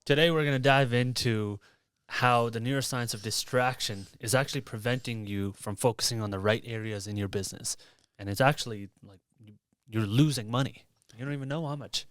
Today we're going to dive into how the neuroscience of distraction is actually preventing you from focusing on the right areas in your business. And it's actually like you're losing money. You don't even know how much.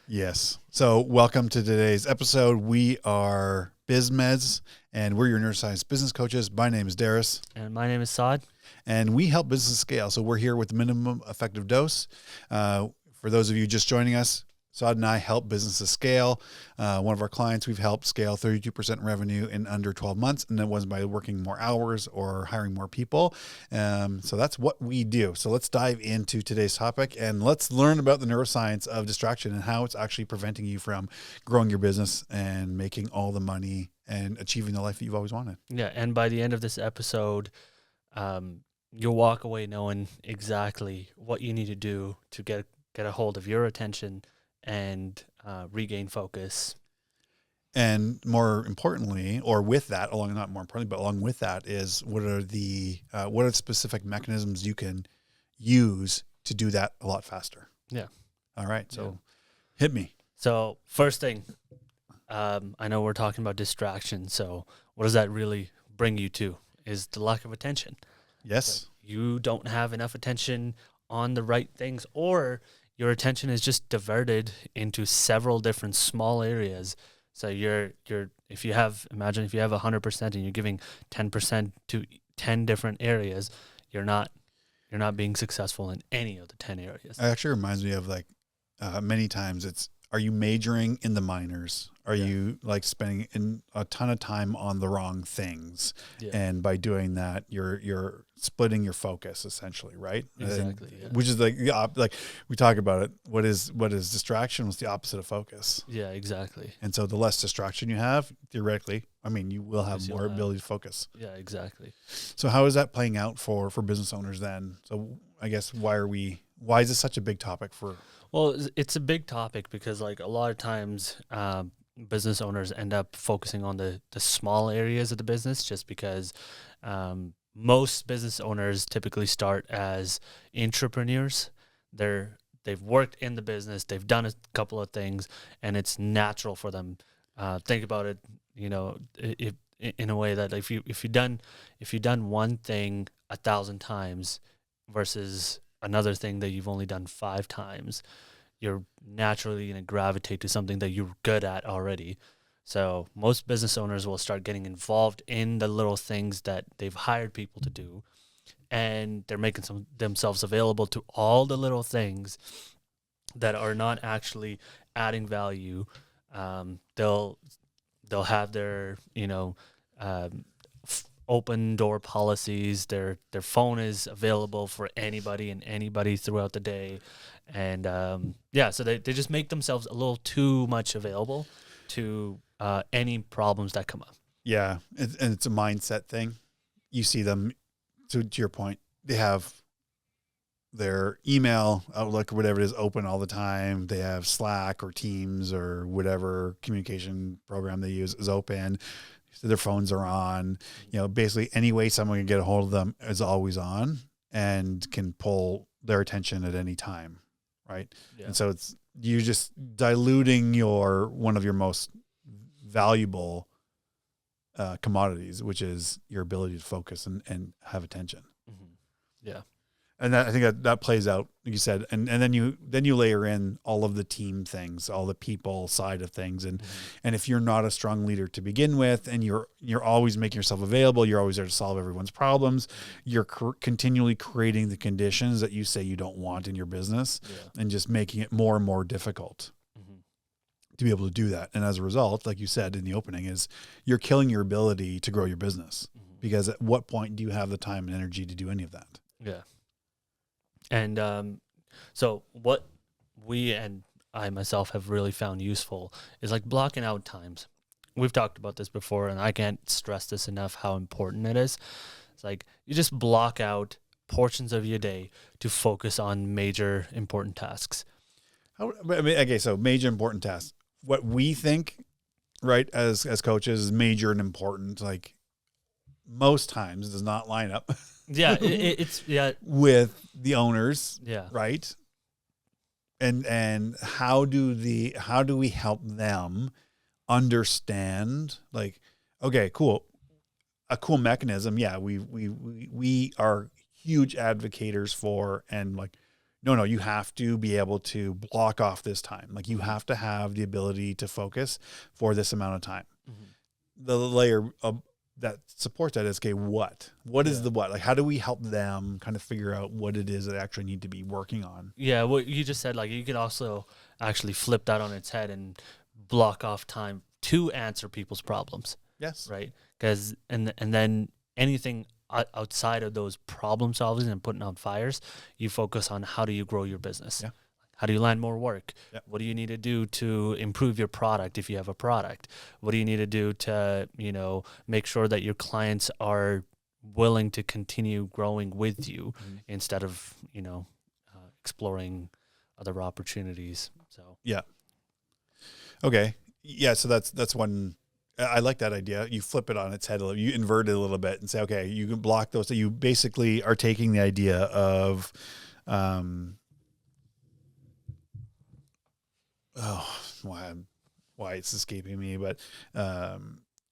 Yes. So welcome to today's episode. We are BizMeds, and we're your neuroscience business coaches. My name is Darius. And my name is Saad. And we help businesses scale. So we're here with the minimum effective dose. For those of you just joining us, Saad and I help businesses scale. One of our clients, we've helped scale 32% revenue in under 12 months. And that wasn't by working more hours or hiring more people. So that's what we do. So let's dive into today's topic and let's learn about the neuroscience of distraction and how it's actually preventing you from growing your business and making all the money and achieving the life that you've always wanted. Yeah. And by the end of this episode, you'll walk away knowing exactly what you need to do to get a hold of your attention and regain focus. And more importantly, or with that, along with that is what are the specific mechanisms you can use to do that a lot faster? Yeah. All right. So hit me. So first thing, I know we're talking about distraction. So what does that really bring you to is the lack of attention. Yes. Like you don't have enough attention on the right things, or your attention is just diverted into several different small areas. So if you have 100% and you're giving 10% to 10 different areas, you're not being successful in any of the 10 areas. It actually reminds me of many times are you majoring in the minors? Are you spending a ton of time on the wrong things? Yeah. And by doing that, you're splitting your focus essentially, right? Exactly. And, which is like we talk about it. What is distraction? What's the opposite of focus? Yeah, exactly. And so the less distraction you have, theoretically, you will have more ability to focus. Yeah, exactly. So how is that playing out for business owners then? So I guess why is this such a big topic for? Well, it's a big topic because a lot of times business owners end up focusing on the small areas of the business just because most business owners typically start as entrepreneurs. They've worked in the business, they've done a couple of things, and it's natural for them. Think about it, if, in a way that if you've done one thing 1,000 times versus another thing that you've only done 5 times, you're naturally going to gravitate to something that you're good at already. So most business owners will start getting involved in the little things that they've hired people to do, and they're making themselves available to all the little things that are not actually adding value. They'll have their open door policies. Their phone is available for anybody and anybody throughout the day, and so they just make themselves a little too much available to any problems that come up. Yeah, and it's a mindset thing. You see them, to your point, they have their email, Outlook, or whatever it is, open all the time. They have Slack or Teams or whatever communication program they use is open. So their phones are on. Basically any way someone can get a hold of them is always on and can pull their attention at any time, right? Yeah. And so you're just diluting one of your most valuable commodities, which is your ability to focus and have attention. Mm-hmm. Yeah. And I think that plays out, like you said, and then you layer in all of the team things, all the people side of things, and if you're not a strong leader to begin with, and you're always making yourself available, you're always there to solve everyone's problems, you're continually creating the conditions that you say you don't want in your business, and just making it more and more difficult to be able to do that. And as a result, like you said in the opening, is you're killing your ability to grow your business, because at what point do you have the time and energy to do any of that? Yeah. And so what we and I myself have really found useful is blocking out times. We've talked about this before, and I can't stress this enough how important it is. It's you just block out portions of your day to focus on major important tasks. So major important tasks. What we think, right, as coaches, is major and important, most times does not line up. Yeah, it's with the owners. Yeah. Right. And how do we help them understand, like, okay, cool, a cool mechanism. Yeah, we are huge advocators for, and like, no, you have to be able to block off this time. Like, you have to have the ability to focus for this amount of time. The layer of that supports that is, okay, what is the what? Like, how do we help them kind of figure out what it is that they actually need to be working on? Yeah, what you just said, like you could also actually flip that on its head and block off time to answer people's problems, Yes. right? Because and then anything outside of those problem solving and putting out fires, you focus on how do you grow your business. Yeah. How do you land more work? Yep. What do you need to do to improve your product if you have a product? What do you need to do to, make sure that your clients are willing to continue growing with you instead of, exploring other opportunities? So Yeah. Okay. Yeah. So that's one. I like that idea. You flip it on its head a little, you invert it a little bit and say, okay, you can block those. So you basically are taking the idea of, why it's escaping me, but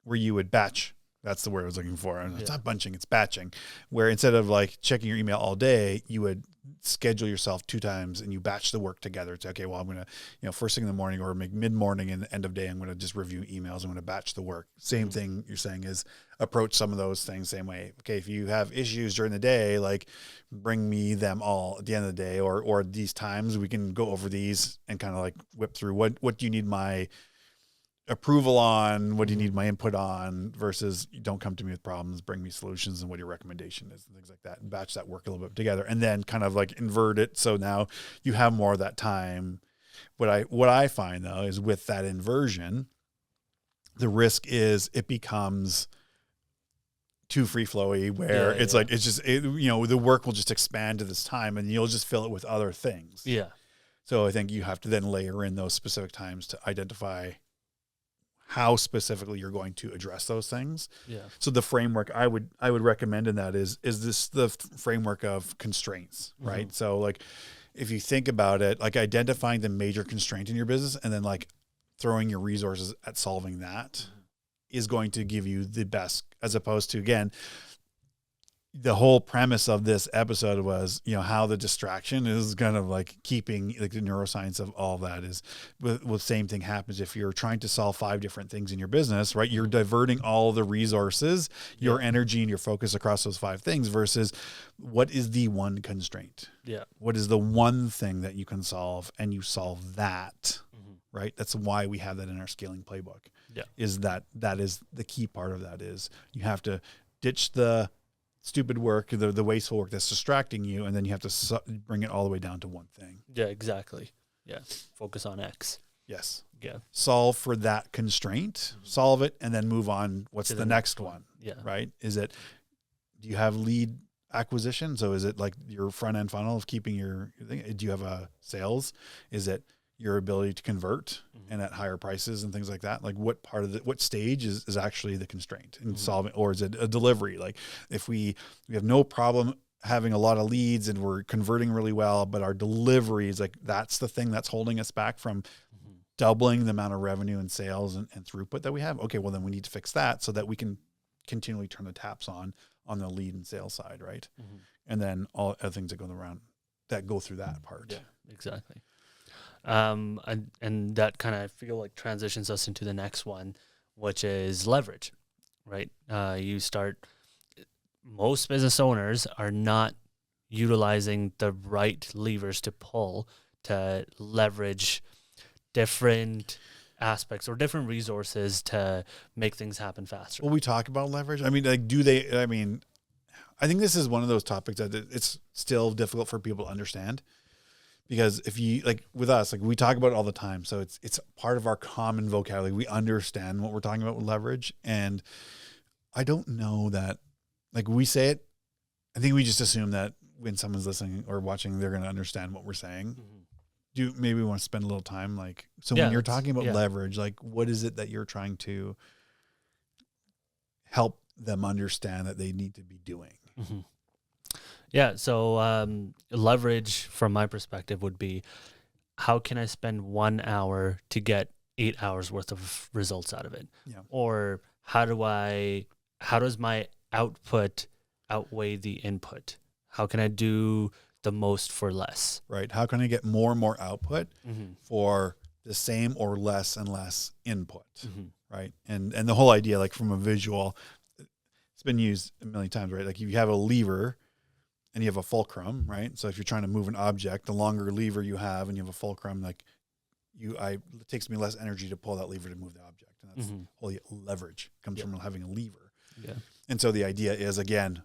where you would batch. That's the word I was looking for. It's not bunching, it's batching. Where instead of like checking your email all day, you would schedule yourself 2 times and you batch the work together. It's okay, well, I'm going to, first thing in the morning or mid-morning and end of day, I'm going to just review emails. I'm going to batch the work. Same thing you're saying is approach some of those things same way. Okay, if you have issues during the day, like bring me them all at the end of the day, or these times we can go over these and kind of like whip through what do you need my approval on, what do you need my input on, versus you don't come to me with problems, bring me solutions and what your recommendation is and things like that, and batch that work a little bit together and then kind of like invert it. So now you have more of that time. What I find though is with that inversion, the risk is it becomes too free flowy where it's like, it's just, the work will just expand to this time and you'll just fill it with other things. Yeah. So I think you have to then layer in those specific times to identify how specifically you're going to address those things. Yeah. So the framework I would recommend in that is this the framework of constraints, right? So like if you think about it, like identifying the major constraint in your business and then like throwing your resources at solving that is going to give you the best, as opposed to, again, the whole premise of this episode was, how the distraction is kind of like keeping, like the neuroscience of all that is with same thing happens if you're trying to solve 5 different things in your business, right? You're diverting all the resources, your energy and your focus across those 5 things versus what is the one constraint? Yeah. What is the one thing that you can solve and you solve that, right? That's why we have that in our scaling playbook. Yeah. Is that is the key part of that is you have to ditch the stupid work, the wasteful work that's distracting you, and then you have to bring it all the way down to one thing. Yeah, exactly. Yeah. Focus on X. Yes. Yeah. Solve for that constraint, solve it, and then move on. What's the next one? Yeah. Right? Do you have lead acquisition? So is it like your front end funnel of keeping your thing? Do you have a sales? Is it your ability to convert and at higher prices and things like that? Like what part of what stage is actually the constraint in solving, or is it a delivery? Like if we have no problem having a lot of leads and we're converting really well, but our delivery is like, that's the thing that's holding us back from doubling the amount of revenue and sales and throughput that we have. Okay, well then we need to fix that so that we can continually turn the taps on the lead and sales side. Right. And then all other things that go around that go through that part. Yeah, exactly. And that kind of feel like transitions us into the next one, which is leverage, right? Most business owners are not utilizing the right levers to pull to leverage different aspects or different resources to make things happen faster. Will we talk about leverage? I mean, like, I think this is one of those topics that it's still difficult for people to understand. Because if you, like with us, like we talk about it all the time. So it's part of our common vocabulary. We understand what we're talking about with leverage. And I don't know that, like we say it, I think we just assume that when someone's listening or watching, they're going to understand what we're saying. Maybe we want to spend a little time, like, so when you're talking about leverage, like what is it that you're trying to help them understand that they need to be doing? Yeah, so leverage from my perspective would be, how can I spend 1 hour to get 8 hours worth of results out of it? Yeah. Or how does my output outweigh the input? How can I do the most for less? Right. How can I get more and more output Mm-hmm. for the same or less and less input? Mm-hmm. Right. And the whole idea, like from a visual, it's been used a million times, right? Like if you have a lever and you have a fulcrum, right? So if you're trying to move an object, the longer lever you have and you have a fulcrum, like it takes me less energy to pull that lever to move the object. And that's wholly leverage comes from having a lever. Yeah. And so the idea is, again,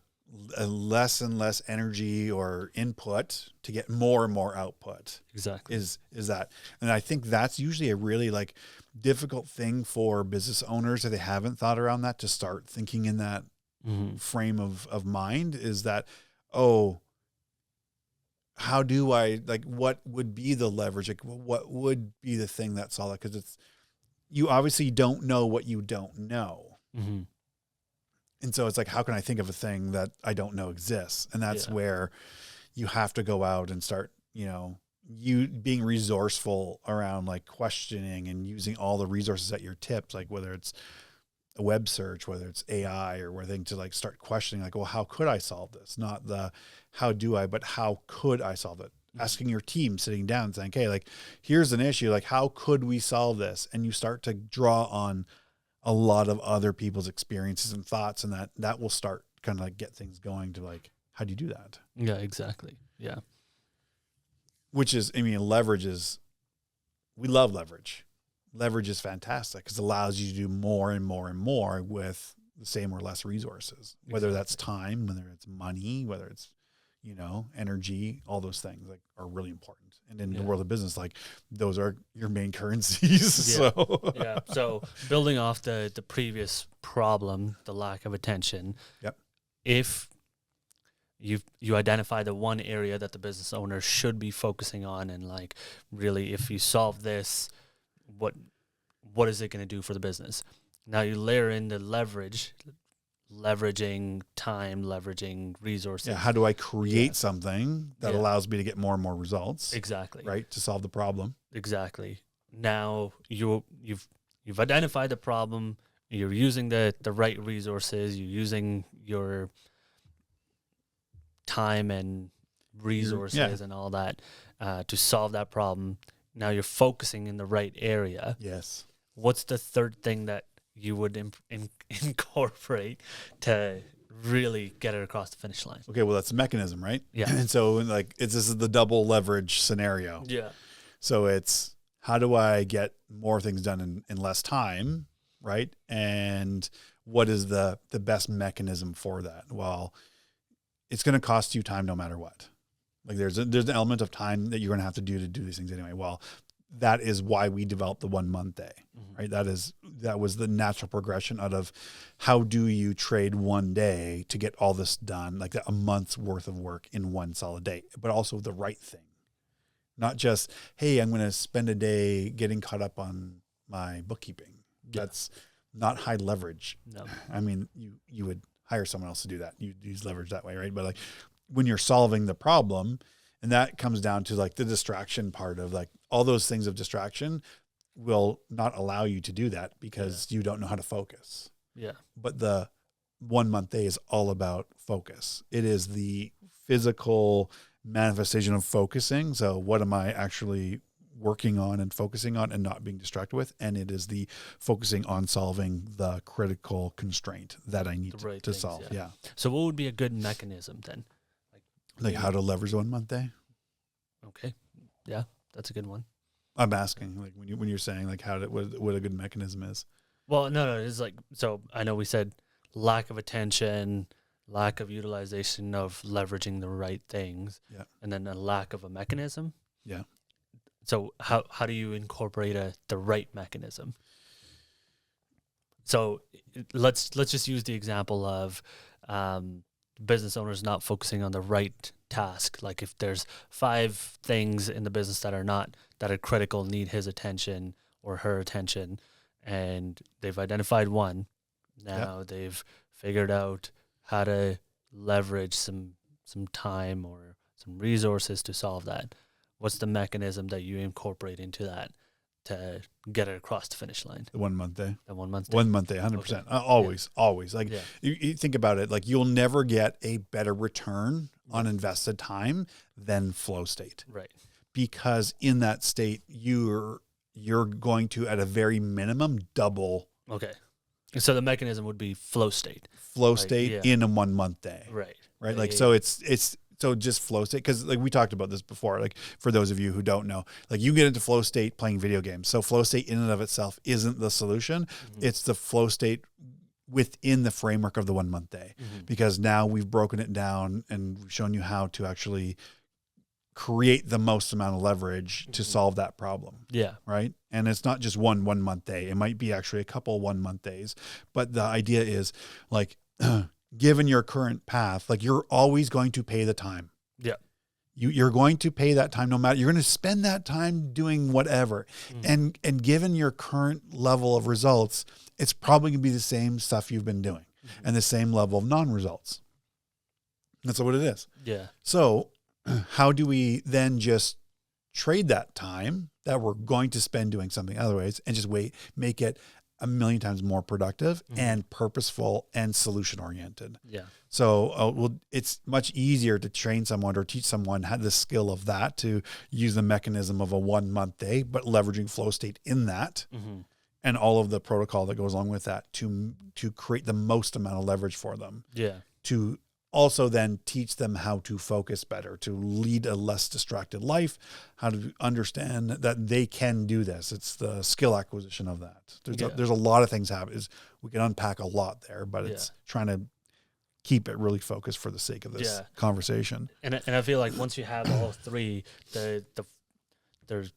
less and less energy or input to get more and more output. Exactly. Is that. And I think that's usually a really like difficult thing for business owners that they haven't thought around that, to start thinking in that frame of mind, is that, oh, how do I, like, what would be the leverage? Like, what would be the thing that solid? Because you obviously don't know what you don't know. Mm-hmm. And so it's like, how can I think of a thing that I don't know exists? And that's where you have to go out and start, you being resourceful around like questioning and using all the resources at your tips, like whether it's a web search, whether it's AI or whether to like start questioning, like, well, how could I solve this? Not the how do I, but how could I solve it? Asking your team, sitting down and saying, okay, like, here's an issue. Like, how could we solve this? And you start to draw on a lot of other people's experiences and thoughts, and that will start kind of like get things going to like, how do you do that? Yeah, exactly. Yeah. Which is, leverage is, we love leverage. Leverage is fantastic because it allows you to do more and more and more with the same or less resources, whether that's time, whether it's money, whether it's, energy, all those things like are really important. And in the world of business, like those are your main currencies. Yeah. So, So building off the previous problem, the lack of attention. Yep. If you identify the one area that the business owner should be focusing on, and like really, if you solve this, what is it going to do for the business? Now you layer in the leveraging time, leveraging resources. yeah, how do I create something that allows me to get more and more results? Exactly. Right, to solve the problem. Exactly. Now you've identified the problem. You're using the right resources. You're using your time and resources and all that to solve that problem. Now you're focusing in the right area. Yes. What's the third thing that you would incorporate to really get it across the finish line? Okay, well, that's a mechanism, right? Yeah. And so like this is the double leverage scenario. Yeah. So it's, how do I get more things done in less time, right? And what is the best mechanism for that? Well, it's going to cost you time no matter what. Like there's an element of time that you're going to have to do these things anyway. Well, that is why we developed the 1 month day, right? That was the natural progression out of how do you trade one day to get all this done, like a month's worth of work in one solid day, but also the right thing. Not just, hey, I'm going to spend a day getting caught up on my bookkeeping. Yeah. That's not high leverage. No. I mean, you would hire someone else to do that. You use leverage that way, right? But like when you're solving the problem, and that comes down to like the distraction part of like all those things of distraction will not allow you to do that because you don't know how to focus. Yeah. But the 1 month day is all about focus. It is the physical manifestation of focusing. So what am I actually working on and focusing on and not being distracted with? And it is the focusing on solving the critical constraint that I need to solve. Yeah. So what would be a good mechanism then? Like how to leverage the 1 month day? Okay. Yeah, that's a good one. I'm asking, like when you're saying like what a good mechanism is. Well, no, it's like, so I know we said lack of attention, lack of utilization of leveraging the right things, and then a lack of a mechanism. Yeah. So how do you incorporate the right mechanism? So let's just use the example of business owners not focusing on the right task. Like if there's 5 things in the business that are critical, need his attention or her attention, and they've identified one. Now they've figured out how to leverage some time or some resources to solve that. What's the mechanism that you incorporate into that to get it across the finish line? The 1 month day. The 1 month day? 1 month day, 100%. Always. Like you think about it, like you'll never get a better return on invested time than flow state. Right. Because in that state, you're going to, at a very minimum, double. Okay. So the mechanism would be flow state. Flow state in a 1 month day. Right. Right. Like, so it's so just flow state. Cause like we talked about this before, like for those of you who don't know, like you get into flow state playing video games. So flow state in and of itself isn't the solution. Mm-hmm. It's the flow state within the framework of the 1 month day, because now we've broken it down and shown you how to actually create the most amount of leverage to solve that problem. Yeah. Right. And it's not just 1 month day. It might be actually a couple 1 month days, but the idea is like, given your current path, like you're always going to pay the time. Yeah. You're going to pay that time no matter, you're going to spend that time doing whatever. And given your current level of results, it's probably going to be the same stuff you've been doing and the same level of non-results. That's what it is. Yeah. So how do we then just trade that time that we're going to spend doing something otherwise and just make it a million times more productive and purposeful and solution oriented? Yeah. So it's much easier to train someone or teach someone how the skill of that, to use the mechanism of a 1 month day, but leveraging flow state in that and all of the protocol that goes along with that to create the most amount of leverage for them. Yeah. To also then teach them how to focus better, to lead a less distracted life, how to understand that they can do this. It's the skill acquisition of that. There's a lot of things happen. We can unpack a lot there, but it's trying to keep it really focused for the sake of this conversation. And I feel like once you have all three, there's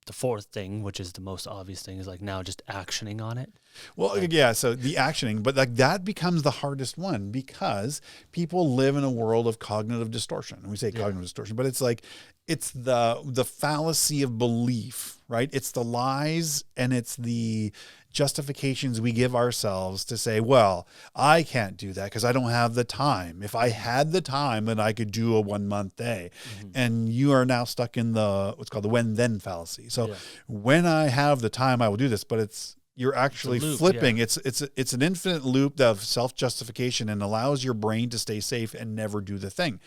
the fourth thing, which is the most obvious thing, is like now just actioning on it. Well, so the actioning, but like that becomes the hardest one, because people live in a world of cognitive distortion. And we say cognitive distortion, but it's like, it's the fallacy of belief, right? It's the lies and it's the justifications we give ourselves to say, well, I can't do that because I don't have the time. If I had the time, then I could do a 1 month day. And you are now stuck in what's called the when then fallacy. So when I have the time, I will do this, but you're actually flipping. It's an infinite loop of self-justification, and allows your brain to stay safe and never do the thing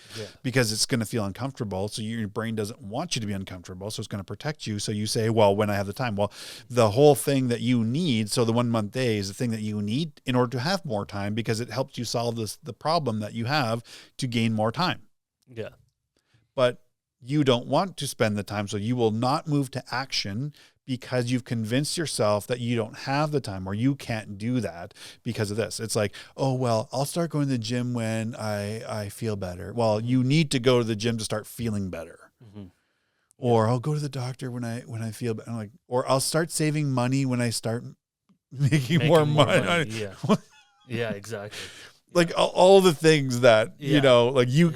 because it's going to feel uncomfortable. So your brain doesn't want you to be uncomfortable. So it's going to protect you. So you say, well, when I have the time, well, the whole thing that you need. So the 1 month day is the thing that you need in order to have more time, because it helps you solve the problem that you have to gain more time. Yeah. But you don't want to spend the time. So you will not move to action because you've convinced yourself that you don't have the time or you can't do that because of this. It's like, oh, well, I'll start going to the gym when I feel better. Well, you need to go to the gym to start feeling better. Or I'll go to the doctor when I feel better. Like, or I'll start saving money when I start making more money. Yeah. Yeah, exactly. Like all the things that, you know, like you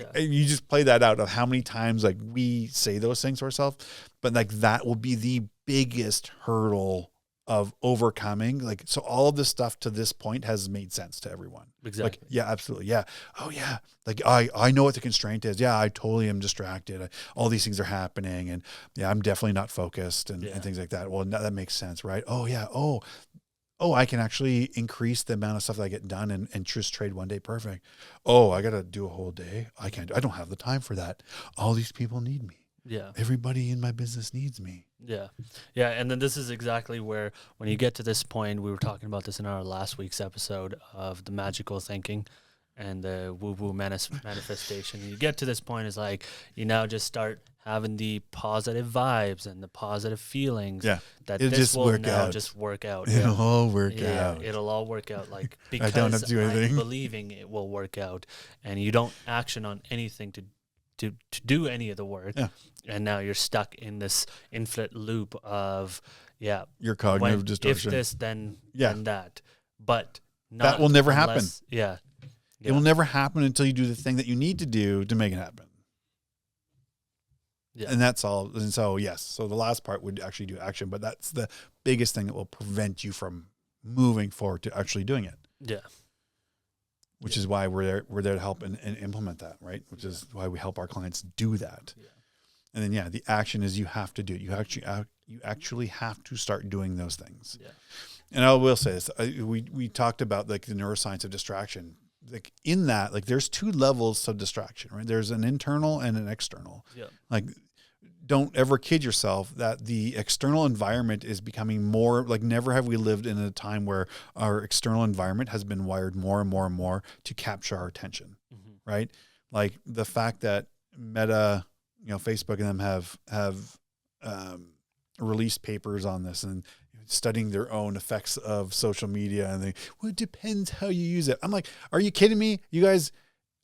just play that out of how many times like we say those things to ourselves, but like that will be the biggest hurdle of overcoming. Like, so all of this stuff to this point has made sense to everyone. Exactly. Like, yeah, absolutely. Yeah. Oh yeah. Like I know what the constraint is. Yeah. I totally am distracted. All these things are happening, and yeah, I'm definitely not focused and things like that. Well, that makes sense. Right. Oh yeah. Oh, I can actually increase the amount of stuff that I get done and just trade 1 day. Perfect. Oh, I got to do a whole day. I don't have the time for that. All these people need me. Yeah. Everybody in my business needs me. Yeah. Yeah. And then this is exactly where, when you get to this point, we were talking about this in our last week's episode of the magical thinking and the woo-woo manifestation. You get to this point, is like, you now just start having the positive vibes and the positive feelings that it'll this just will work now out. just work out. It'll all work out. It'll all work out. Like, because I don't have to do anything. I'm believing it will work out, and you don't action on anything to do any of the work. Yeah. And now you're stuck in this infinite loop of, your cognitive distortion. If this, then that. But that will never happen. Yeah. It will never happen until you do the thing that you need to do to make it happen. Yeah. And that's all. And so, yes. So the last part would actually do action, but that's the biggest thing that will prevent you from moving forward to actually doing it. Yeah. Which is why we're there to help and implement that, right? Which is why we help our clients do that. Yeah. And then, the action is you have to do it. You You actually have to start doing those things. Yeah. And I will say this, we talked about like the neuroscience of distraction. Like in that, like there's two levels of distraction, right? There's an internal and an external. Yeah. Like, don't ever kid yourself that the external environment is becoming more like, never have we lived in a time where our external environment has been wired more and more and more to capture our attention, right? Like the fact that Meta, Facebook and them have released papers on this and studying their own effects of social media, and it depends how you use it. I'm like, are you kidding me? You guys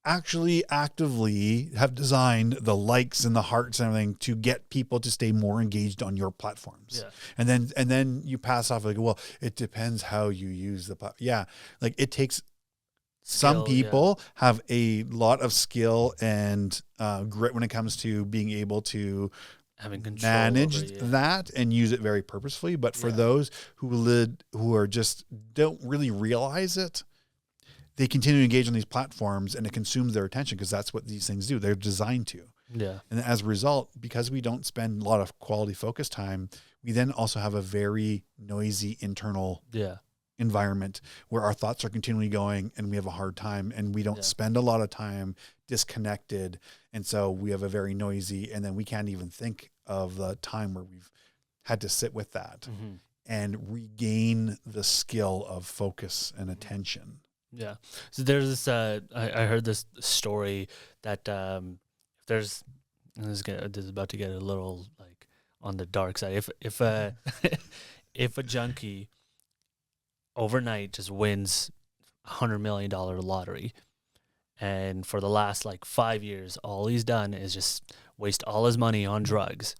actually actively have designed the likes and the hearts and everything to get people to stay more engaged on your platforms. Yeah. And then you pass off like, well, it depends how you use the platform. Yeah. Like it takes some people have a lot of skill and grit when it comes to being able to having control manage over, that and use it very purposefully. But for those who are just don't really realize it, they continue to engage on these platforms and it consumes their attention because that's what these things do. They're designed to. Yeah. And as a result, because we don't spend a lot of quality focus time, we then also have a very noisy internal environment where our thoughts are continually going and we have a hard time and we don't spend a lot of time disconnected. And so we have a very noisy, and then we can't even think of the time where we've had to sit with that and regain the skill of focus and attention. Yeah. So there's this, I heard this story that this is about to get a little like on the dark side. If if a junkie overnight just wins $100 million lottery, and for the last like 5 years, all he's done is just waste all his money on drugs,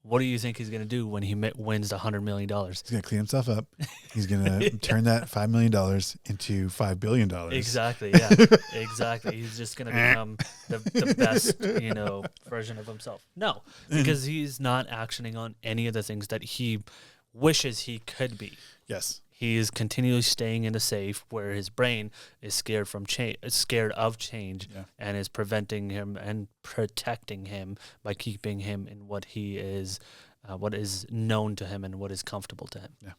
what do you think he's going to do when he wins the $100 million? He's going to clean himself up. He's going to turn that $5 million into $5 billion. Exactly. Yeah, exactly. He's just going to become the best, version of himself. No, because he's not actioning on any of the things that he wishes he could be. Yes. He is continually staying in the safe where his brain is scared of change, and is preventing him and protecting him by keeping him in what he is, what is known to him and what is comfortable to him. Yeah.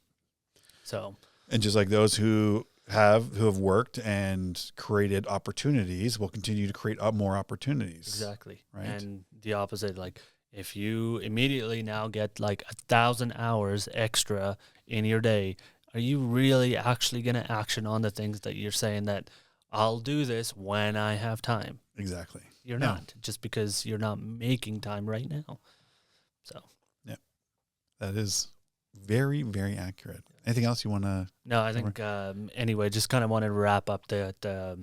So, and just like those who have worked and created opportunities will continue to create more opportunities. Exactly. Right. And the opposite, like if you immediately now get like 1,000 hours extra in your day, are you really actually going to action on the things that you're saying that I'll do this when I have time? Exactly. You're not, just because you're not making time right now. So, yeah, that is very, very accurate. Anything else you want to? No, I think, anyway, just kind of wanted to wrap up the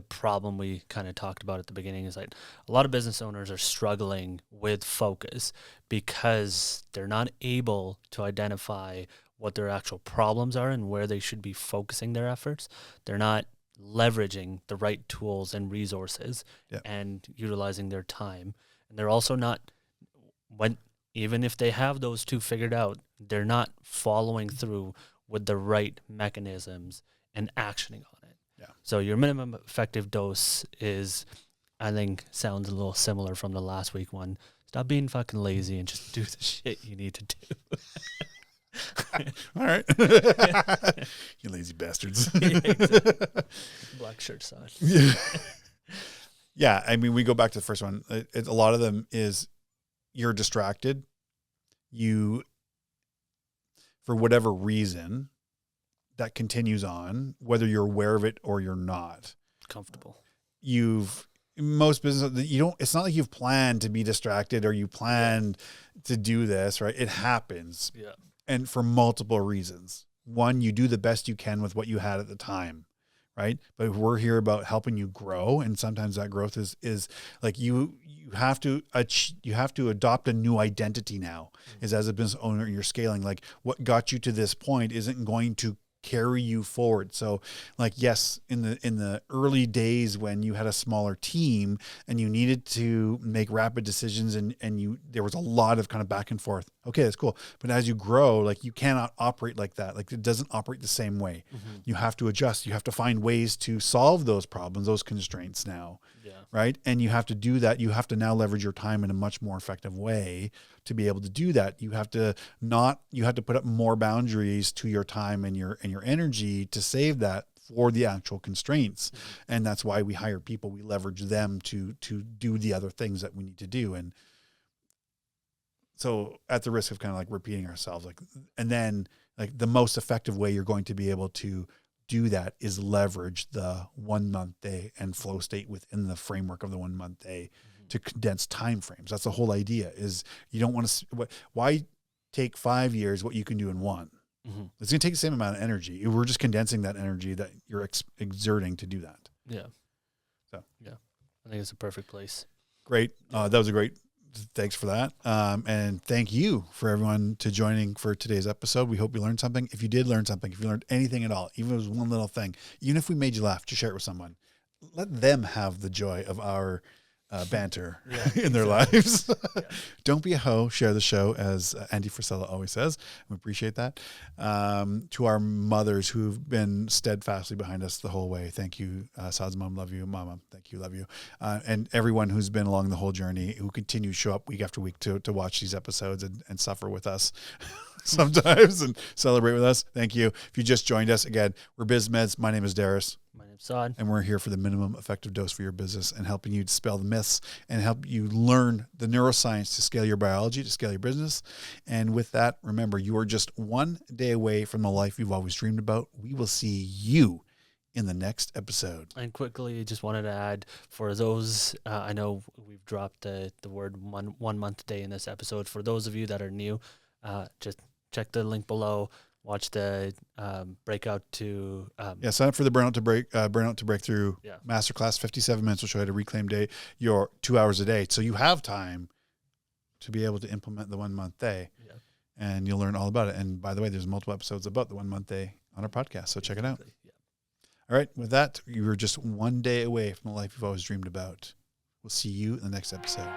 problem we kind of talked about at the beginning is like a lot of business owners are struggling with focus because they're not able to identify what their actual problems are and where they should be focusing their efforts. They're not leveraging the right tools and resources and utilizing their time. And they're also not, even if they have those two figured out, they're not following through with the right mechanisms and actioning on it. Yeah. So your minimum effective dose is, I think, sounds a little similar from the last week one. Stop being fucking lazy and just do the shit you need to do. All right. You lazy bastards. Yeah, exactly. Black shirts on. Yeah. I mean, we go back to the first one. A lot of them is you're distracted. You, for whatever reason, that continues on, whether you're aware of it or you're not. Comfortable. Most business, it's not like you've planned to be distracted or you planned to do this, right? It happens. Yeah. And for multiple reasons. One, you do the best you can with what you had at the time, right? But we're here about helping you grow, and sometimes that growth is like you have to adopt a new identity now. Is as a business owner, you're scaling. Like what got you to this point isn't going to carry you forward. So like, yes, in the early days when you had a smaller team and you needed to make rapid decisions and there was a lot of kind of back and forth, Okay, that's cool. But as you grow, like you cannot operate like that. Like it doesn't operate the same way. You have to adjust. You have to find ways to solve those problems, those constraints now. Yeah. Right. And you have to do that. You have to now leverage your time in a much more effective way to be able to do that. You have to put up more boundaries to your time and your energy to save that for the actual constraints. And that's why we hire people. We leverage them to do the other things that we need to do. And so at the risk of kind of like repeating ourselves, and then the most effective way you're going to be able to do that is leverage the 1 month day and flow state within the framework of the 1 month day to condense time frames. That's the whole idea. Is you don't want to, why take 5 years what you can do in one? It's going to take the same amount of energy. We're just condensing that energy that you're exerting to do that. Yeah. So yeah, I think it's a perfect place. Great. That was a great. Thanks for that. And thank you for everyone to joining for today's episode. We hope you learned something. If you did learn something, if you learned anything at all, even if it was one little thing, even if we made you laugh, just share it with someone. Let them have the joy of our banter in their lives. Don't be a hoe. Share the show, as Andy Frisella always says. We appreciate that. To our mothers who've been steadfastly behind us the whole way, thank you. Sad's mom, love you. Mama, thank you, love you. And everyone who's been along the whole journey, who continue to show up week after week to watch these episodes and suffer with us sometimes and celebrate with us. Thank you. If you just joined us, again, we're BizMeds. My name is Darius. My name's Saad. And we're here for the minimum effective dose for your business and helping you dispel the myths and help you learn the neuroscience to scale your biology, to scale your business. And with that, remember, you are just 1 day away from the life you've always dreamed about. We will see you in the next episode. And quickly, just wanted to add, for those, I know we've dropped the word 1 month day in this episode. For those of you that are new, just check the link below. Watch the breakout to sign up for the burnout to breakthrough masterclass. 57 minutes will show you how to reclaim your 2 hours a day, so you have time to be able to implement the 1 month day, and you'll learn all about it. And by the way, there's multiple episodes about the 1 month day on our podcast, so check it out. All right, with that, you were just 1 day away from the life you've always dreamed about. We'll see you in the next episode.